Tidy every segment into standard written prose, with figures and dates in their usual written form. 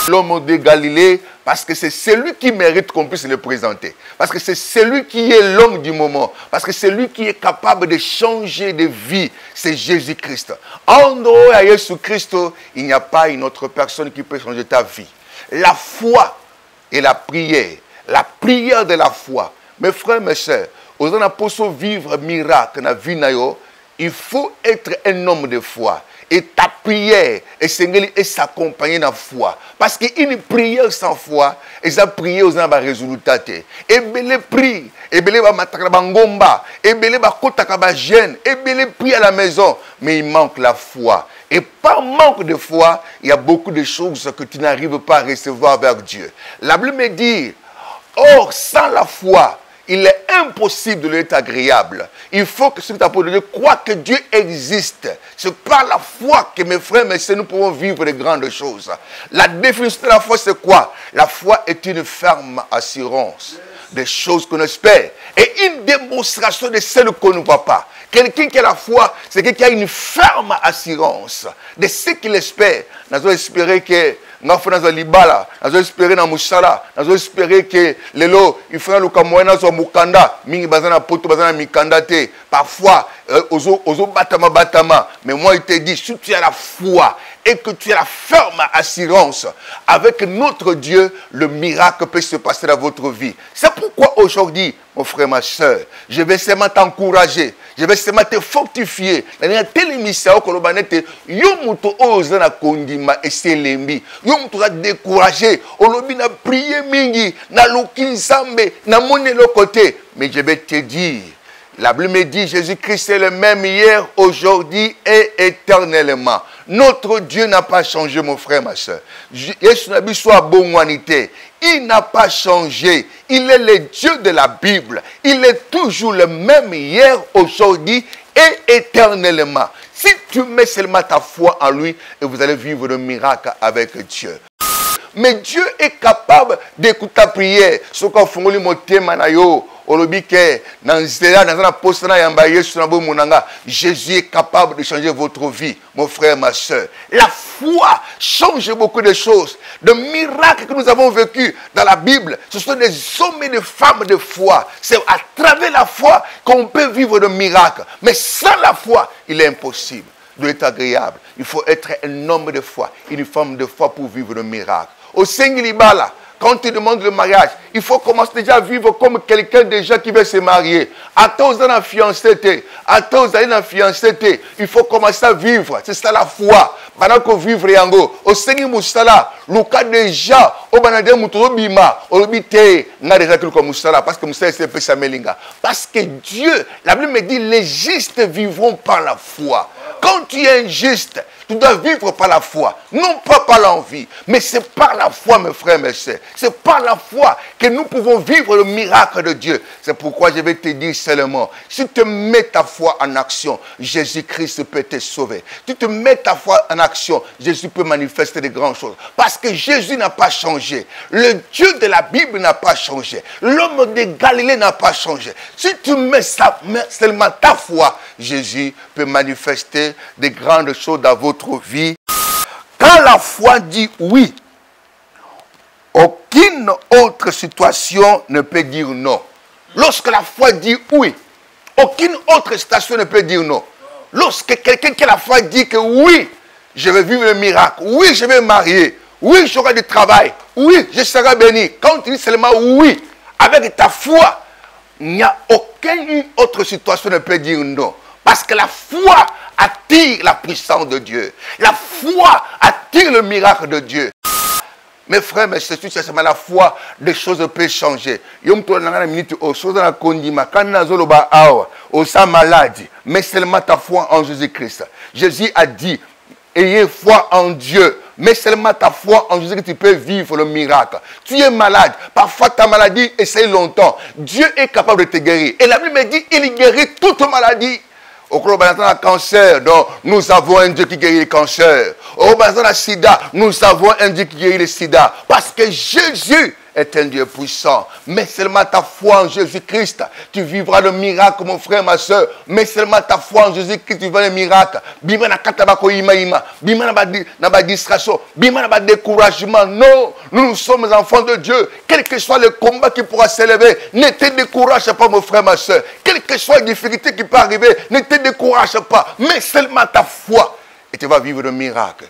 L'homme de Galilée, parce que c'est celui qui mérite qu'on puisse le présenter. Parce que c'est celui qui est l'homme du moment. Parce que c'est lui qui est capable de changer de vie. C'est Jésus-Christ. En dehors de Jésus-Christ, il n'y a pas une autre personne qui peut changer ta vie. La foi et la prière de la foi. Mes frères, mes sœurs, aux gens qui vivre miracle dans la vie, il faut être un homme de foi. Et ta prière et s'accompagner dans la foi. Parce qu'une prière sans foi, et sa prière aux résultats. Et belle prie, et belle matrakabangomba, et belle kotakabagène, et belle prie à la maison. Mais il manque la foi. Et par manque de foi, il y a beaucoup de choses que tu n'arrives pas à recevoir vers Dieu. La Bible me dit, or sans la foi, il est impossible de l'être agréable. Il faut que ce que tu as pour Dieu croit que Dieu existe. C'est par la foi que mes frères, mes sœurs, nous pouvons vivre de grandes choses. La définition de la foi, c'est quoi? La foi est une ferme assurance des choses qu'on espère et une démonstration de celles qu'on ne voit pas. Quelqu'un qui a la foi, c'est quelqu'un qui a une ferme assurance de ce qu'il espère. Nous allons espérer que nous allons libala, nous allons espérer dans Moussala, nous allons espérer que lelo il fera le kamoena sur Mukanda, mingi bazana poto bazana mikanda te. Parfois ozo batama, mais moi il te dit si tu as la foi et que tu as la ferme assurance avec notre Dieu, le miracle peut se passer dans votre vie. C'est pourquoi aujourd'hui, mon frère, ma soeur, je vais seulement t'encourager, je vais seulement te fortifier. Dans la télémission, yomuto oza na kondima eselembi, yomuto a découragé, olobi na prier mingi, na lokinsambe, na monelo côté. Mais je vais te dire, la Bible me dit, Jésus-Christ est le même hier, aujourd'hui et éternellement. Notre Dieu n'a pas changé, mon frère, ma soeur. Il n'a pas changé. Il est le Dieu de la Bible. Il est toujours le même hier, aujourd'hui et éternellement. Si tu mets seulement ta foi en lui, et vous allez vivre le miracle avec Dieu. Mais Dieu est capable d'écouter ta prière. Ce qu'on fait, Jésus est capable de changer votre vie, mon frère, ma soeur. La foi change beaucoup de choses. De miracles que nous avons vécus dans la Bible, ce sont des hommes et des femmes de foi. C'est à travers la foi qu'on peut vivre de miracles. Mais sans la foi, il est impossible de l'être agréable. Il faut être un homme de foi, une femme de foi pour vivre le miracle. Au Sengilibala, quand tu demandes le mariage, il faut commencer déjà à vivre comme quelqu'un déjà qui veut se marier. À tous dans la fiancé, à tous dans la fiancé, il faut commencer à vivre. C'est ça la foi. Pendant que vivre yango, au Seigneur Moussala, le cas déjà, au Banade Moutobima, au Bité, n'a déjà que comme Moussala, parce que Moussala c'est Pessa Melinga. Parce que Dieu, la Bible me dit, les justes vivront par la foi. Quand tu es injuste, tu dois vivre par la foi, non pas par l'envie, mais c'est par la foi, mes frères, mes sœurs. C'est par la foi que nous pouvons vivre le miracle de Dieu. C'est pourquoi je vais te dire seulement, si tu mets ta foi en action, Jésus-Christ peut te sauver. Si tu mets ta foi en action, Jésus peut manifester de grandes choses. Parce que Jésus n'a pas changé. Le Dieu de la Bible n'a pas changé. L'homme de Galilée n'a pas changé. Si tu mets seulement ta foi, Jésus peut manifester de grandes choses dans votre vie. Quand la foi dit oui, aucune autre situation ne peut dire non. Lorsque la foi dit oui, aucune autre situation ne peut dire non. Lorsque quelqu'un qui a la foi dit que oui, je vais vivre le miracle, oui, je vais me marier, oui, j'aurai du travail, oui, je serai béni. Quand tu dis seulement oui, avec ta foi, il n'y a aucune autre situation ne peut dire non. Parce que la foi attire la puissance de Dieu. La foi attire le miracle de Dieu. Mes frères, mes sœurs, c'est seulement la foi, des choses peuvent changer. Mais seulement ta foi en Jésus-Christ. Jésus a dit, ayez foi en Dieu. Mais seulement ta foi en Jésus que tu peux vivre le miracle. Tu es malade. Parfois ta maladie essaye longtemps. Dieu est capable de te guérir. Et la Bible me dit, il guérit toute maladie. Au cancer, donc nous avons un Dieu qui guérit le cancer. Au sida, nous avons un Dieu qui guérit le sida. Parce que Jésus est un Dieu puissant. Mais seulement ta foi en Jésus-Christ, tu vivras le miracle, mon frère, ma soeur. Mais seulement ta foi en Jésus-Christ, tu vivras le miracle. Bima na katabako ima. Bima na ba distraction. Bima na ba découragement. Non, nous sommes enfants de Dieu. Quel que soit le combat qui pourra s'élever, ne te décourage pas, mon frère, ma soeur. Quelle que soit la difficulté qui peut arriver, ne te décourage pas. Mais seulement ta foi. Et tu vas vivre le miracle.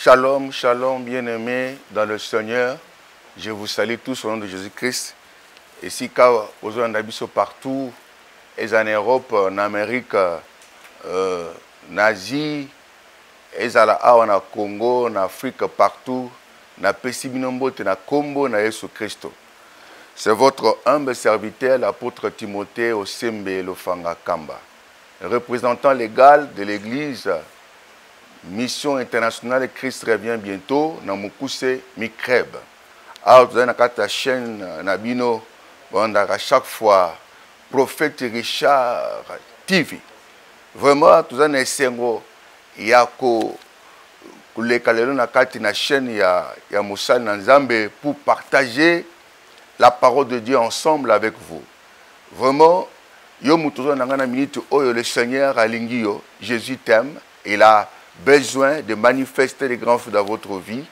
Shalom, shalom, bien-aimés dans le Seigneur. Je vous salue tous au nom de Jésus-Christ. Ici, quand vous êtes partout, et en Europe, en Amérique, en Asie, et en Congo, en Afrique, partout, na Pesibinombote, na Kombo, na Yesu Christo. C'est votre humble serviteur, l'apôtre Timothée Osembe Lofanga Kamba, représentant légal de l'Église Mission internationale Christ revient bientôt dans Mukuse Mikreb. Alors, vous avez une chaîne Nabino, à chaque fois, Prophète Richard TV. Vraiment, tout ça, il y a une chaîne, il y a Moussa Nanzambe pour partager la parole de Dieu ensemble avec vous. Vraiment, le Seigneur Alingio, Jésus t'aime, il a besoin de manifester les grands fruits dans votre vie.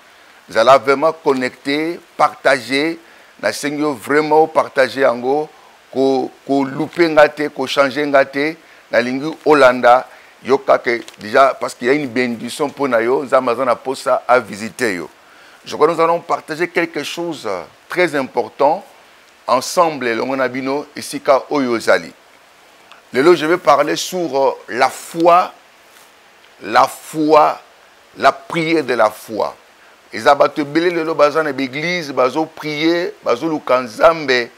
Vous allez vraiment connecter, partager. Le Seigneur vraiment partager en go, ko louper ngate, ko changer ngate. Na lingu Hollanda, yoka que déjà parce qu'il y a une bénédiction pour nayo, nous Amazon a posé à visiter yo. Je crois que nous allons partager quelque chose de très important ensemble. Le monabino ici ka oyozali. Lelo je vais parler sur la foi. La foi, la prière de la foi. Ils abattent belé le bazan de l'église, bazo prier, bazo lukanzambe,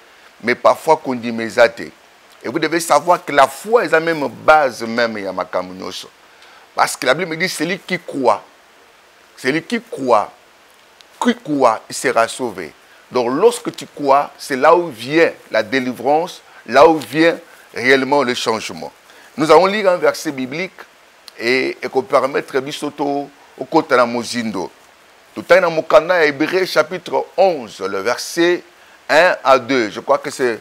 mais parfois qu'on dit mesate. Et vous devez savoir que la foi est la même base même ya makamunyoso. Parce que la Bible me dit celui qui croit, il sera sauvé. Donc lorsque tu crois, c'est là où vient la délivrance, là où vient réellement le changement. Nous allons lire un verset biblique et qu'on permettre bisoto au côté de Mozindo. Tout à l'heure, dans Hébreux chapitre 11, le verset 1 à 2. Je crois que c'est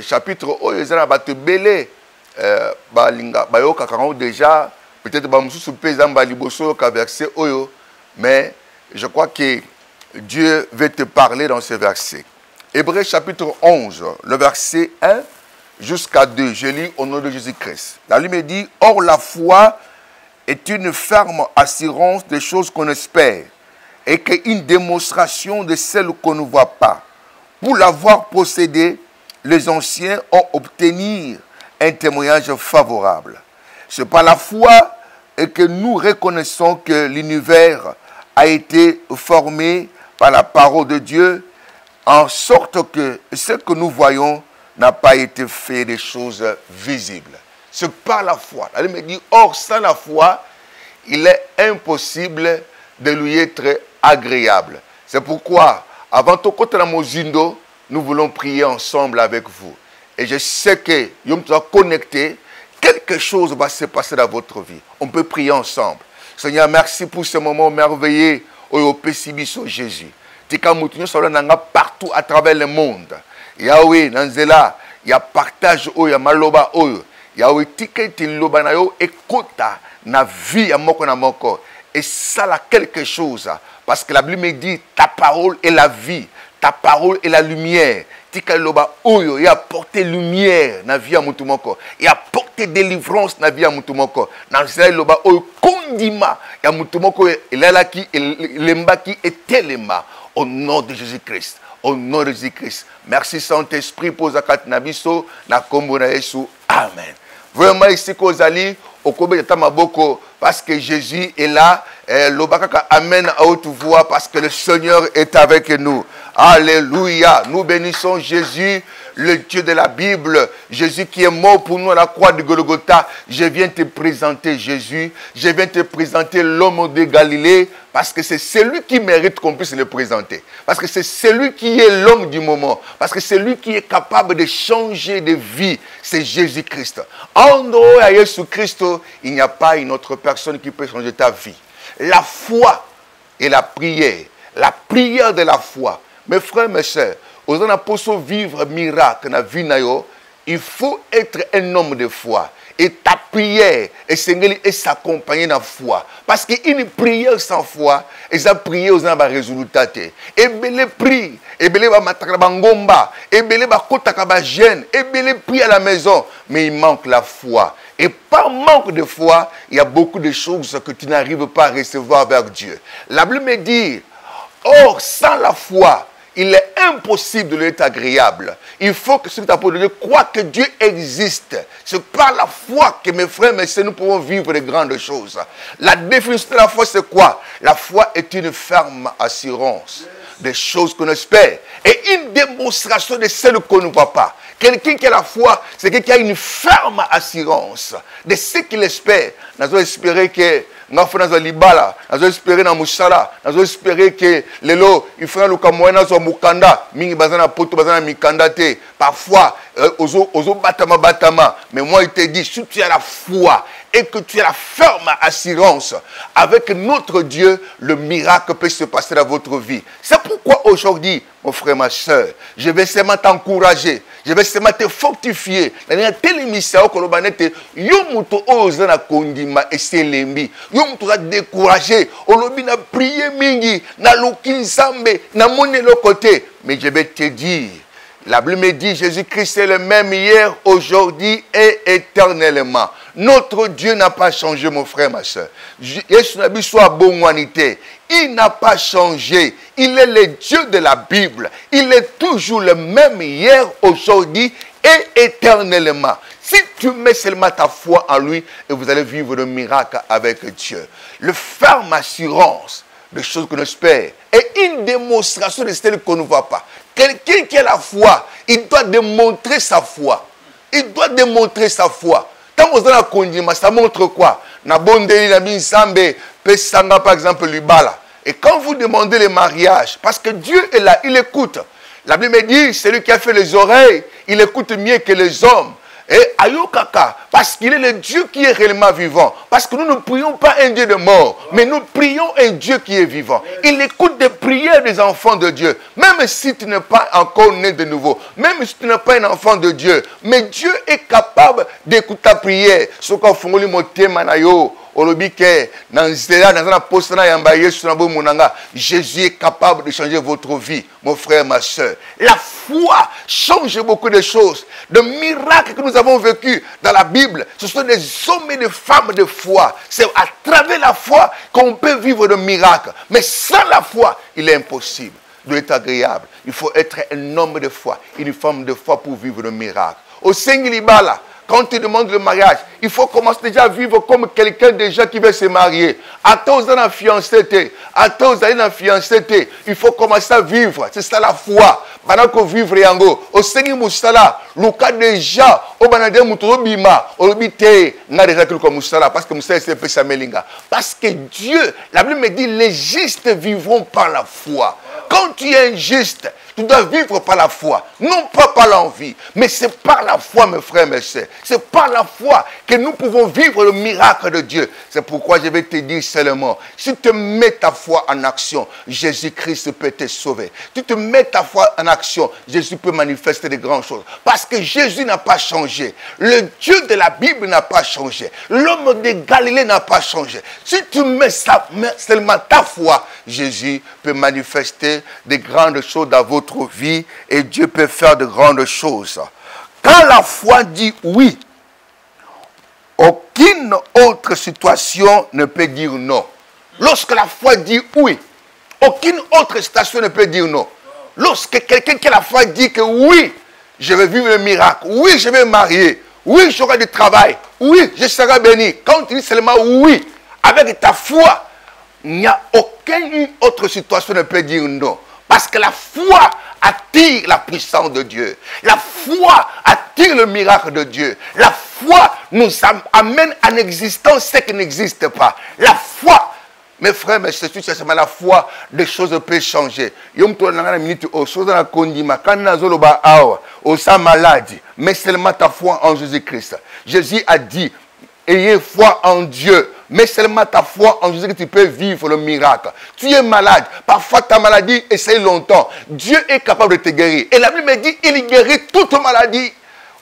chapitre où ils ont battu belé. Déjà, peut-être verset mais je crois que Dieu veut te parler dans ce verset. Hébreux chapitre 11, le verset 1 jusqu'à 2. Je lis au nom de Jésus-Christ. La Bible me dit, or la foi est une ferme assurance des choses qu'on espère et qu'une démonstration de celles qu'on ne voit pas. Pour l'avoir possédé, les anciens ont obtenu un témoignage favorable. C'est par la foi que nous reconnaissons que l'univers a été formé par la parole de Dieu, en sorte que ce que nous voyons n'a pas été fait des choses visibles. C'est par la foi. Elle me dit, or sans la foi, il est impossible de lui être agréable. C'est pourquoi, avant tout côté de Mozindo, nous voulons prier ensemble avec vous. Et je sais que vous êtes connectés, quelque chose va se passer dans votre vie. On peut prier ensemble. Seigneur, merci pour ce moment merveilleux au Pessibiso Jésus. Partout à travers le monde. Yahweh, Nanzela, il y a partage, il y a maloba, Yahweh, ticket, loba na yo, ekota, na vie, à moko na moko. Et ça, là, quelque chose. Parce que la Bible me dit, ta parole est la vie. Ta parole est la lumière. Ticket, loba, oyo, il a apporté lumière, na vie à mutumoko. Il a apporté délivrance, na vie à mutumoko. Nanzela, loba, oyo, kondima, ya mutumoko, il est là qui, lemba qui est telema. Au nom de Jésus-Christ. Au nom de Jésus-Christ. Merci Saint-Esprit pour Zakat Nabiso, na kombo na Yesu. Amen. Vraiment ici Kozali, au Kobe de Tamaboko, parce que Jésus est là. L'Obakaka amène à haute voix parce que le Seigneur est avec nous. Alléluia. Nous bénissons Jésus, le Dieu de la Bible. Jésus qui est mort pour nous à la croix de Golgotha. Je viens te présenter Jésus. Je viens te présenter l'homme de Galilée. Parce que c'est celui qui mérite qu'on puisse le présenter. Parce que c'est celui qui est l'homme du moment. Parce que c'est lui qui est capable de changer de vie. C'est Jésus-Christ. En dehors de Jésus-Christ, il n'y a pas une autre personne qui peut changer ta vie. La foi et la prière de la foi. Mes frères, mes sœurs, aux gens pour vivre miracle dans la vie, il faut être un homme de foi. Et ta prière et s'accompagner dans la foi. Parce qu'une prière sans foi, et sa prière aux gens va résultat. Et belé prie, et belé va mataka bangomba, et belé va kotaka ba gêne, et belé prie à la maison, mais il manque la foi. Et par manque de foi, il y a beaucoup de choses que tu n'arrives pas à recevoir vers Dieu. La Bible me dit, or sans la foi, il est impossible de l'être agréable. Il faut que celui qui t'a pour Dieu croit que Dieu existe. C'est par la foi que mes frères, mes sœurs, nous pouvons vivre de grandes choses. La définition de la foi, c'est quoi? La foi est une ferme assurance des choses qu'on espère et une démonstration de celles qu'on ne voit pas. Quelqu'un qui a la foi, c'est quelqu'un qui a une ferme assurance de ce qu'il espère. Nous allons espérer que nous allons libala, nous allons espérer dans Moussala, nous allons espérer que lelo il fera le kamoena zo mukanda, mingi bazana poto bazana mikanda te. Parfois ozo batama, mais moi il te dit si tu as la foi et que tu as la ferme assurance avec notre Dieu, le miracle peut se passer dans votre vie. C'est pourquoi aujourd'hui, mon frère, ma soeur, je vais seulement t'encourager, je vais seulement te fortifier. Dans telle émission, yomuto ozana kondima eselembi, yomuto a découragé, olobi na prier mingi, na lokinsambe, na monelo côté, mais je vais te dire. La Bible me dit, Jésus-Christ est le même hier, aujourd'hui et éternellement. Notre Dieu n'a pas changé, mon frère, ma soeur. Il n'a pas changé. Il est le Dieu de la Bible. Il est toujours le même hier, aujourd'hui et éternellement. Si tu mets seulement ta foi en lui, et vous allez vivre le miracle avec Dieu. Le ferme assurance des choses qu'on espère est une démonstration de celles qu'on ne voit pas. Quelqu'un qui a la foi, il doit démontrer sa foi. Il doit démontrer sa foi. Tant que vous avez la ça montre quoi? Na bondeli na binsambe, pesanga par exemple libala. Et quand vous demandez le mariage, parce que Dieu est là, il écoute. La Bible me dit, celui qui a fait les oreilles, il écoute mieux que les hommes. Et Ayokaka, parce qu'il est le Dieu qui est réellement vivant. Parce que nous ne prions pas un Dieu de mort, mais nous prions un Dieu qui est vivant. Il écoute des prières des enfants de Dieu. Même si tu n'es pas encore né de nouveau, même si tu n'es pas un enfant de Dieu, mais Dieu est capable d'écouter ta prière. Ce qu'on fait, Jésus est capable de changer votre vie, mon frère, ma soeur. La foi change beaucoup de choses. De miracles que nous avons vécus dans la Bible, ce sont des hommes et des femmes de foi. C'est à travers la foi qu'on peut vivre de miracles. Mais sans la foi, il est impossible d'être agréable. Il faut être un homme de foi, une femme de foi pour vivre de miracles. Au Seigneur, quand tu demandes le mariage, il faut commencer déjà à vivre comme quelqu'un déjà qui veut se marier. Attends, vous allez fiancé. Attends, vous allez fiancé. Il faut commencer à vivre. C'est ça la foi. Pendant que vivre yango, au Seigneur Moussala, le cas déjà, au Banadé Moutobima, au Lobité, n'a déjà que comme Moussala, parce que Moussala c'est peu Samelinga. Parce que Dieu, la Bible me dit, les justes vivront par la foi. Quand tu es injuste, tu dois vivre par la foi, non pas par l'envie, mais c'est par la foi, mes frères, mes sœurs. C'est par la foi que nous pouvons vivre le miracle de Dieu. C'est pourquoi je vais te dire seulement, si tu mets ta foi en action, Jésus-Christ peut te sauver. Si tu mets ta foi en action, Jésus peut manifester de grandes choses. Parce que Jésus n'a pas changé. Le Dieu de la Bible n'a pas changé. L'homme de Galilée n'a pas changé. Si tu mets seulement ta foi, Jésus peut manifester de grandes choses dans votre vie et Dieu peut faire de grandes choses. Quand la foi dit oui, aucune autre situation ne peut dire non. Lorsque la foi dit oui, aucune autre situation ne peut dire non. Lorsque quelqu'un qui a la foi dit que oui, je vais vivre le miracle, oui, je vais me marier, oui, j'aurai du travail, oui, je serai béni. Quand tu dis seulement oui, avec ta foi, il n'y a aucune autre situation ne peut dire non. Parce que la foi attire la puissance de Dieu. La foi attire le miracle de Dieu. La foi nous amène en existence ce qui n'existe pas. La foi, mes frères, mes sœurs, c'est la foi, des choses peuvent changer. Maladie, mais seulement ta foi en Jésus-Christ. Jésus a dit, ayez foi en Dieu. Mais seulement ta foi en Jésus que tu peux vivre le miracle. Tu es malade. Parfois ta maladie essaye longtemps. Dieu est capable de te guérir. Et la Bible me dit, il guérit toute maladie.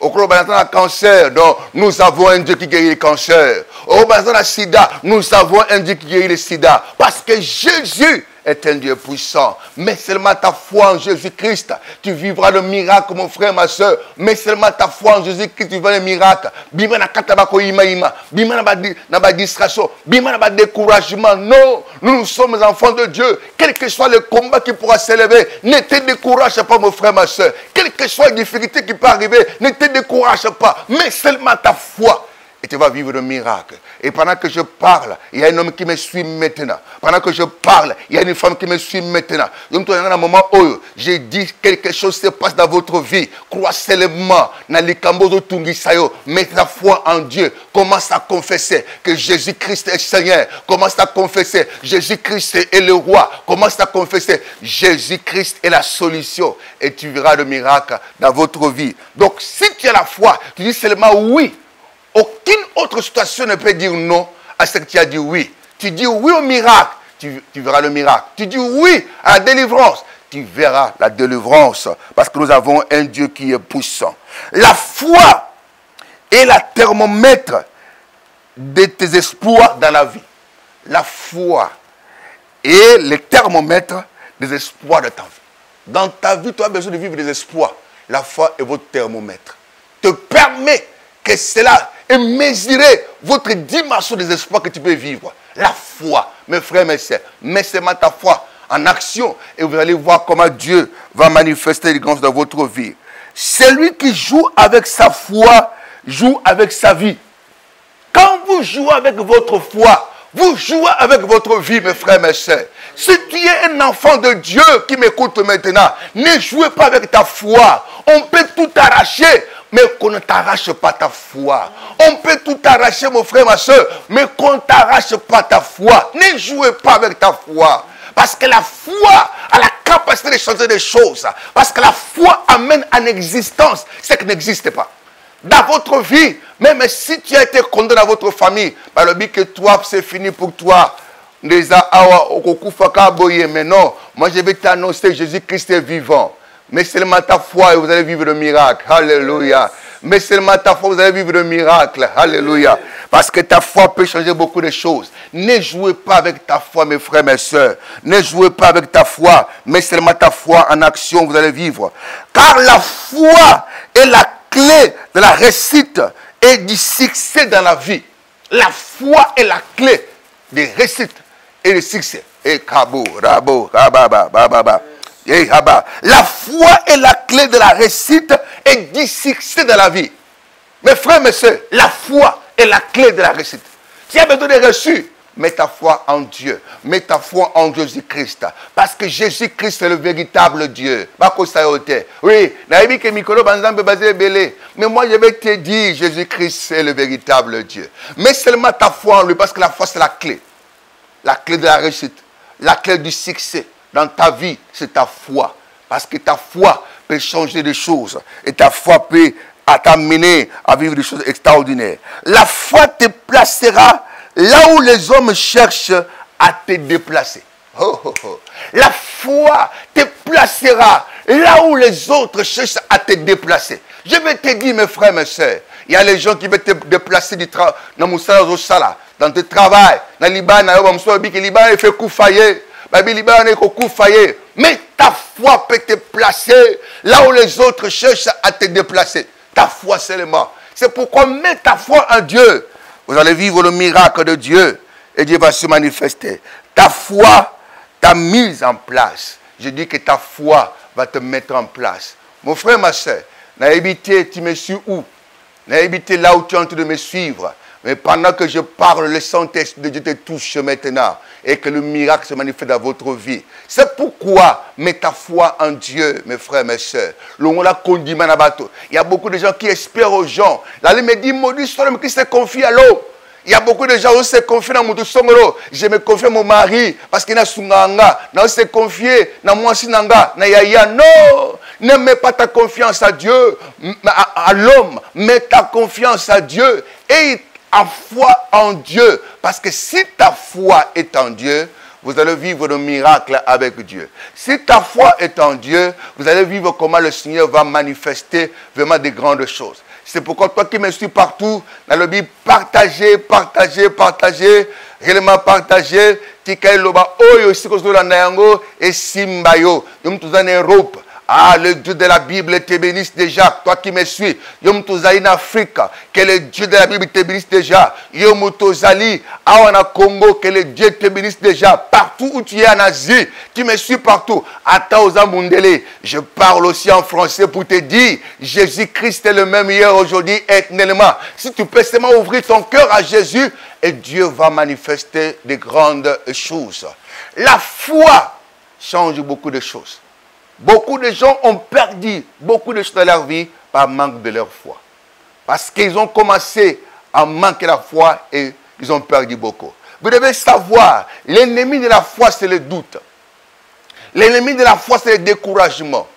Au cancer, donc nous avons un Dieu qui guérit le cancer. Au sida, nous avons un Dieu qui guérit le sida. Parce que Jésus est un Dieu puissant. Mais seulement ta foi en Jésus-Christ, tu vivras le miracle, mon frère, ma soeur. Mais seulement ta foi en Jésus-Christ, tu vivras le miracle. Bima na katabako ima. Bima na ba distraction. Bima na ba découragement. Non, nous sommes enfants de Dieu. Quel que soit le combat qui pourra s'élever, ne te décourage pas, mon frère, ma soeur. Quelle que soit la difficulté qui peut arriver, ne te décourage pas. Mais seulement ta foi. Et tu vas vivre le miracle. Et pendant que je parle, il y a un homme qui me suit maintenant. Pendant que je parle, il y a une femme qui me suit maintenant. Donc, à un moment où j'ai dit quelque chose se passe dans votre vie, crois seulement dans les cambozo tungisayo. Mets ta foi en Dieu. Commence à confesser que Jésus-Christ est Seigneur. Commence à confesser Jésus-Christ est le roi. Commence à confesser Jésus-Christ est la solution. Et tu verras le miracle dans votre vie. Donc, si tu as la foi, tu dis seulement oui. Aucune autre situation ne peut dire non à ce que tu as dit oui. Tu dis oui au miracle, tu verras le miracle. Tu dis oui à la délivrance, tu verras la délivrance. Parce que nous avons un Dieu qui est puissant. La foi est la thermomètre de tes espoirs dans la vie. La foi est le thermomètre des espoirs de ta vie. Dans ta vie, tu as besoin de vivre des espoirs. La foi est votre thermomètre. Te permet que cela et mesurer votre dimension des espoirs que tu peux vivre. La foi, mes frères, mes sœurs, mets seulement ta foi en action et vous allez voir comment Dieu va manifester les grâces dans votre vie. Celui qui joue avec sa foi, joue avec sa vie. Quand vous jouez avec votre foi, vous jouez avec votre vie, mes frères, mes sœurs. Si tu es un enfant de Dieu qui m'écoute maintenant, ne jouez pas avec ta foi. On peut tout arracher, mais qu'on ne t'arrache pas ta foi. On peut tout arracher, mon frère, ma soeur, mais qu'on ne t'arrache pas ta foi. Ne jouez pas avec ta foi. Parce que la foi a la capacité de changer des choses. Parce que la foi amène en existence ce qui n'existe pas. Dans votre vie, même si tu as été condamné dans votre famille, par le but que toi, c'est fini pour toi. Mais non, moi je vais t'annoncer Jésus-Christ est vivant. Mais seulement ta foi et vous allez vivre le miracle. Alléluia. Mais seulement ta foi, vous allez vivre le miracle. Alléluia. Parce que ta foi peut changer beaucoup de choses. Ne jouez pas avec ta foi, mes frères, mes sœurs. Ne jouez pas avec ta foi. Mais seulement ta foi en action, vous allez vivre. Car la foi est la clé de la réussite et du succès dans la vie. La foi est la clé de réussite et de succès. Et kabo, rabo, rababa, bababa. La foi est la clé de la réussite et du succès de la vie. Mes frères, mes soeurs, la foi est la clé de la réussite. Tu as besoin de reçu, mets ta foi en Dieu. Mets ta foi en Jésus-Christ. Parce que Jésus-Christ est le véritable Dieu. Oui, mais moi je vais te dire, Jésus-Christ est le véritable Dieu. Mets seulement ta foi en lui, parce que la foi c'est la clé. La clé de la réussite. La clé du succès. Dans ta vie, c'est ta foi. Parce que ta foi peut changer des choses. Et ta foi peut t'amener à vivre des choses extraordinaires. La foi te placera là où les hommes cherchent à te déplacer. Oh, oh, oh. La foi te placera là où les autres cherchent à te déplacer. Je vais te dire, mes frères, mes sœurs, il y a les gens qui veulent te déplacer du travail. Dans ton travail, dans le Liban, il fait coup faillir. Mais ta foi peut te placer là où les autres cherchent à te déplacer. Ta foi seulement. C'est pourquoi mets ta foi en Dieu. Vous allez vivre le miracle de Dieu et Dieu va se manifester. Ta foi t'a mise en place. Je dis que ta foi va te mettre en place. Mon frère, ma soeur, tu me suis où? Là où tu es en train de me suivre. Mais pendant que je parle, le Saint-Esprit de Dieu te touche maintenant et que le miracle se manifeste dans votre vie. C'est pourquoi mets ta foi en Dieu, mes frères, mes sœurs. Il y a beaucoup de gens qui espèrent aux gens. La Bible me dit, maudit celui qui se confie à l'eau. Il y a beaucoup de gens qui se confient dans mon songolo. Je me confie à mon mari parce qu'il a sunganga. Non, se confier dans moi sinanga, na yaya. Non, ne mets pas ta confiance à Dieu, à l'homme. Mets ta confiance à Dieu et à foi en Dieu. Parce que si ta foi est en Dieu, vous allez vivre le miracle avec Dieu. Si ta foi est en Dieu, vous allez vivre comment le Seigneur va manifester vraiment des grandes choses. C'est pourquoi toi qui me suis partout, dans le Bible, partagez, réellement partagez. Tikaï loba oyo sikozo la nayango et simbayo. Yom tous en Europe. Ah, le Dieu de la Bible te bénisse déjà. Toi qui me suis. Yom Touzali en Afrique. Que le Dieu de la Bible te bénisse déjà. Yom Touzali en Congo. Que le Dieu te bénisse déjà. Partout où tu es en Asie. Tu me suis partout. Ataoza Mundele. Je parle aussi en français pour te dire. Jésus-Christ est le même hier, aujourd'hui, éternellement. Si tu peux seulement ouvrir ton cœur à Jésus. Et Dieu va manifester de grandes choses. La foi change beaucoup de choses. Beaucoup de gens ont perdu beaucoup de choses dans leur vie par manque de leur foi. Parce qu'ils ont commencé à manquer la foi et ils ont perdu beaucoup. Vous devez savoir, l'ennemi de la foi, c'est le doute. L'ennemi de la foi, c'est le découragement.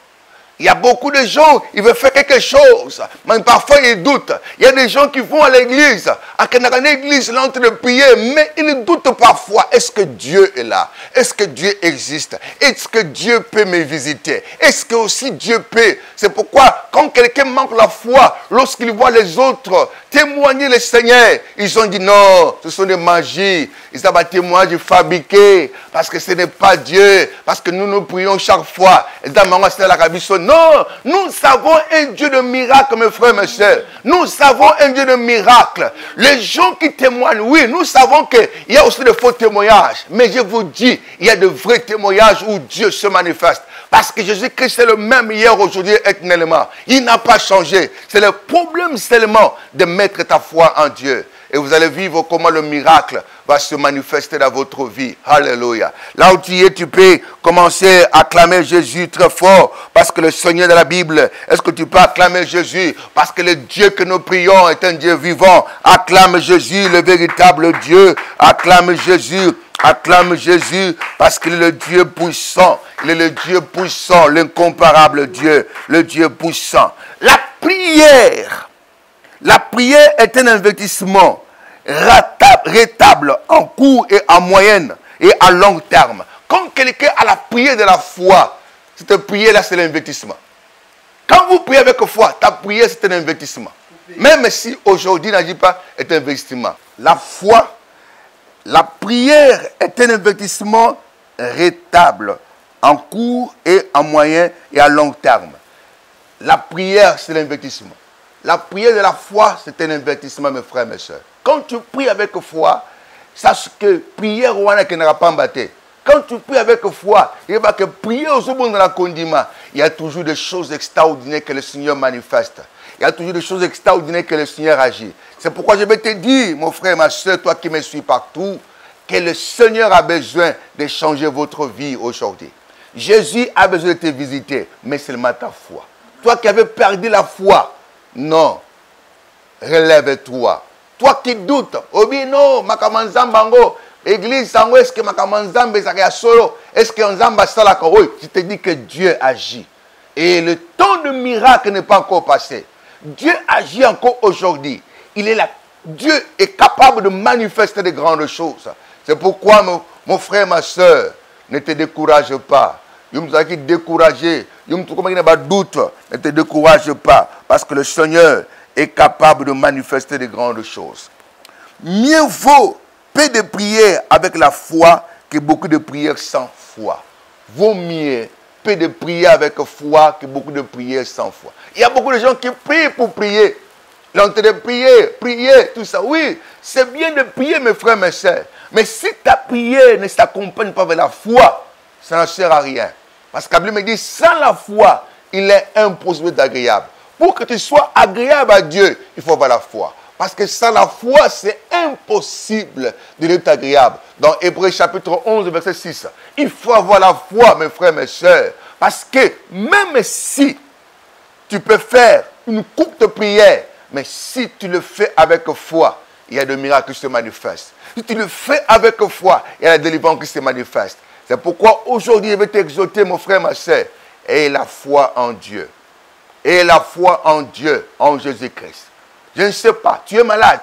Il y a beaucoup de gens, ils veulent faire quelque chose, mais parfois ils doutent. Il y a des gens qui vont à l'église, à l'église, là, en train de prier, mais ils doutent parfois. Est-ce que Dieu est là? Est-ce que Dieu existe? Est-ce que Dieu peut me visiter? Est-ce que aussi Dieu peut? C'est pourquoi, quand quelqu'un manque la foi, lorsqu'il voit les autres témoigner le Seigneur, ils ont dit non, ce sont des magies. Ils ont des témoignages fabriqués, parce que ce n'est pas Dieu, parce que nous prions chaque fois. Non, nous savons un Dieu de miracle, mes frères, mes soeurs. Nous savons un Dieu de miracle. Les gens qui témoignent, oui, nous savons qu'il y a aussi de faux témoignages. Mais je vous dis, il y a de vrais témoignages où Dieu se manifeste. Parce que Jésus-Christ est le même hier, aujourd'hui, éternellement. Il n'a pas changé. C'est le problème seulement de mettre ta foi en Dieu. Et vous allez vivre comment le miracle va se manifester dans votre vie. Alléluia. Là où tu es, tu peux commencer à acclamer Jésus très fort. Parce que le Seigneur de la Bible, est-ce que tu peux acclamer Jésus? Parce que le Dieu que nous prions est un Dieu vivant. Acclame Jésus, le véritable Dieu. Acclame Jésus. Acclame Jésus parce qu'il est le Dieu puissant. Il est le Dieu puissant, l'incomparable Dieu, le Dieu puissant. La prière est un investissement rentable en court et en moyenne et à long terme. Quand quelqu'un a la prière de la foi, cette prière-là, c'est l'investissement. Quand vous priez avec foi, ta prière, c'est un investissement. Même si aujourd'hui, n'agit pas, est un investissement. La foi, la prière est un investissement rentable en court et en moyen et à long terme. La prière, c'est l'investissement. La prière de la foi, c'est un investissement, mes frères et mes soeurs. Quand tu pries avec foi, sache que prière qui n'aura pas embatté. Quand tu pries avec foi, il va que prier au second dans la condiment. Il y a toujours des choses extraordinaires que le Seigneur manifeste. Il y a toujours des choses extraordinaires que le Seigneur agit. C'est pourquoi je vais te dire, mon frère, ma soeur, toi qui me suis partout, que le Seigneur a besoin de changer votre vie aujourd'hui. Jésus a besoin de te visiter, mais seulement ta foi. Toi qui avais perdu la foi, non, relève-toi. Toi qui doutes, oh bien non, makamanzambango, église sango, est-ce que makamanzambe ça solo, est-ce que nzamba salaka, oui, je te dis que Dieu agit. Et le temps de miracle n'est pas encore passé. Dieu agit encore aujourd'hui. Il est là. Dieu est capable de manifester de grandes choses. C'est pourquoi, mon frère, ma soeur, ne te décourage pas. Ne te décourage pas. Parce que le Seigneur est capable de manifester de grandes choses. Mieux vaut peu de prières avec la foi que beaucoup de prières sans foi. Vaut mieux peu de prières avec foi que beaucoup de prières sans foi. Il y a beaucoup de gens qui prient pour prier. L'entrée de prier, tout ça. Oui, c'est bien de prier, mes frères, mes sœurs. Mais si ta prière ne s'accompagne pas avec la foi, ça ne sert à rien. Parce que la Bible me dit, sans la foi, il est impossible d'être agréable. Pour que tu sois agréable à Dieu, il faut avoir la foi. Parce que sans la foi, c'est impossible de l'être agréable. Dans Hébreux chapitre 11, verset 6, il faut avoir la foi, mes frères, mes sœurs. Parce que même si tu peux faire une courte prière, mais si tu le fais avec foi, il y a des miracles qui se manifestent. Si tu le fais avec foi, il y a la délivrance qui se manifeste. C'est pourquoi aujourd'hui, je vais t'exhorter, mon frère, ma soeur, aie la foi en Dieu. Aie la foi en Dieu, en Jésus-Christ. Je ne sais pas, tu es malade,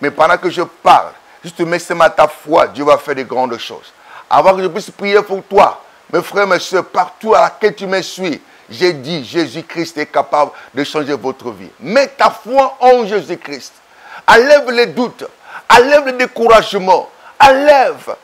mais pendant que je parle, juste mets ta foi, Dieu va faire de grandes choses. Avant que je puisse prier pour toi, mes frères, mes soeurs, partout à laquelle tu me suis, j'ai dit, Jésus-Christ est capable de changer votre vie. Mets ta foi en Jésus-Christ. Enlève les doutes, enlève le découragement, enlève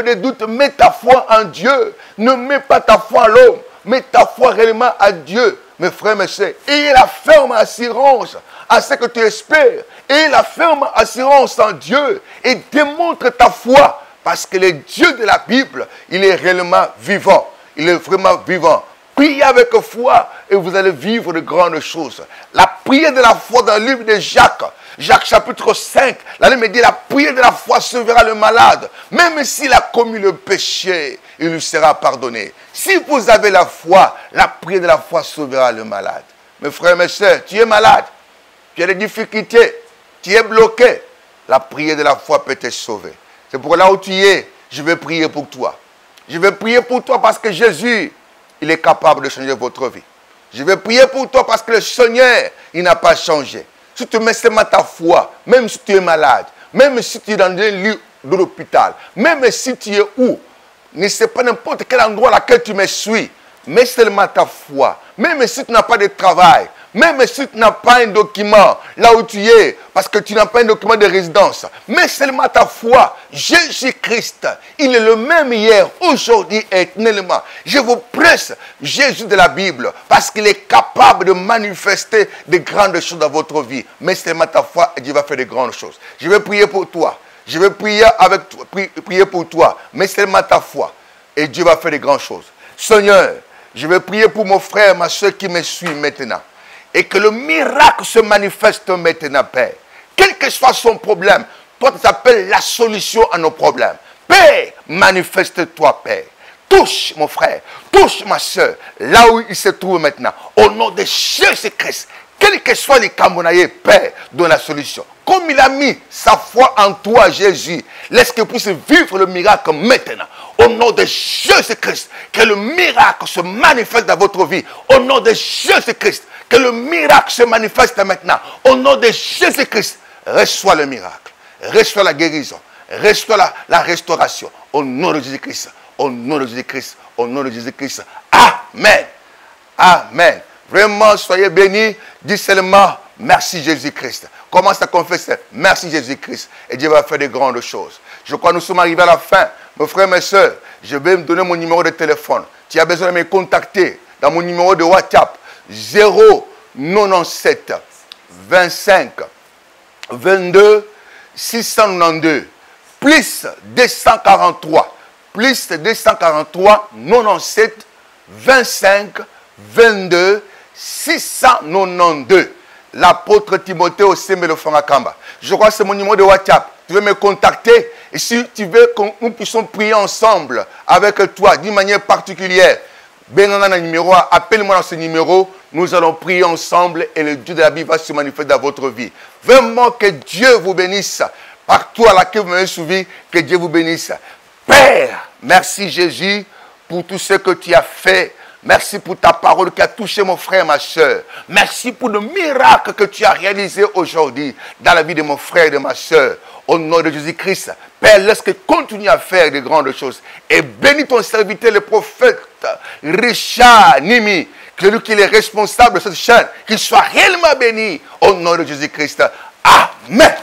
les doutes, mets ta foi en Dieu. Ne mets pas ta foi à l'homme, mets ta foi réellement à Dieu. Mes frères, mes sœurs, ayez la ferme assurance à ce que tu espères. Ayez la ferme assurance en Dieu et démontre ta foi. Parce que le Dieu de la Bible, il est réellement vivant. Il est vraiment vivant. Priez avec foi et vous allez vivre de grandes choses. La prière de la foi dans le livre de Jacques, Jacques chapitre 5, la Bible me dit la prière de la foi sauvera le malade. Même s'il a commis le péché, il lui sera pardonné. Si vous avez la foi, la prière de la foi sauvera le malade. Mes frères, mes sœurs, tu es malade, tu as des difficultés, tu es bloqué. La prière de la foi peut te sauver. C'est pour là où tu es, je vais prier pour toi. Je vais prier pour toi parce que Jésus, il est capable de changer votre vie. Je vais prier pour toi parce que le Seigneur, il n'a pas changé. Si tu mets seulement ta foi, même si tu es malade, même si tu es dans un lit de l'hôpital, même si tu es où, ne sais pas n'importe quel endroit à laquelle tu me suis, mets seulement ta foi. Même si tu n'as pas de travail, même si tu n'as pas un document là où tu es, parce que tu n'as pas un document de résidence, mets seulement ta foi. Jésus-Christ, il est le même hier, aujourd'hui et éternellement. Je vous presse Jésus de la Bible, parce qu'il est capable de manifester de grandes choses dans votre vie. Mets seulement ta foi et Dieu va faire de grandes choses. Je vais prier pour toi. Je vais prier avec toi, prier pour toi. Mets seulement ta foi et Dieu va faire de grandes choses. Seigneur, je vais prier pour mon frère, ma soeur qui me suit maintenant. Et que le miracle se manifeste maintenant, Père. Quel que soit son problème, toi tu t'appelles la solution à nos problèmes. Père, manifeste-toi, Père. Touche mon frère, touche ma soeur, là où il se trouve maintenant. Au nom de Jésus-Christ, quel que soit les Camerounais, Père, donne la solution. Comme il a mis sa foi en toi, Jésus, laisse qu'il puisse vivre le miracle maintenant. Au nom de Jésus-Christ, que le miracle se manifeste dans votre vie. Au nom de Jésus-Christ, que le miracle se manifeste maintenant. Au nom de Jésus-Christ, reçois le miracle. Reçois la guérison. Reçois la restauration. Au nom de Jésus-Christ. Au nom de Jésus-Christ. Au nom de Jésus-Christ. Amen. Amen. Vraiment, soyez bénis. Dis seulement, merci Jésus-Christ. Commence à confesser, merci Jésus-Christ. Et Dieu va faire de grandes choses. Je crois que nous sommes arrivés à la fin. Mes frères, mes soeurs, je vais me donner mon numéro de téléphone. Tu as besoin de me contacter dans mon numéro de WhatsApp. 097 25 22 692 plus 243 97 25 22 692. L'apôtre Timothée Osembe le Fangakamba. Je crois que c'est mon numéro de WhatsApp. Tu veux me contacter et si tu veux que nous puissions prier ensemble avec toi d'une manière particulière, appelle-moi dans ce numéro, nous allons prier ensemble et le Dieu de la Bible va se manifester dans votre vie. Vraiment que Dieu vous bénisse. Partout à laquelle vous m'avez suivi, que Dieu vous bénisse. Père, merci Jésus pour tout ce que tu as fait. Merci pour ta parole qui a touché mon frère, ma soeur. Merci pour le miracle que tu as réalisé aujourd'hui dans la vie de mon frère et de ma soeur. Au nom de Jésus-Christ, Père, laisse qu'il continue à faire de grandes choses. Et bénis ton serviteur, le prophète Richard Nimi, celui qui est responsable de cette chaîne, qu'il soit réellement béni au nom de Jésus-Christ. Amen.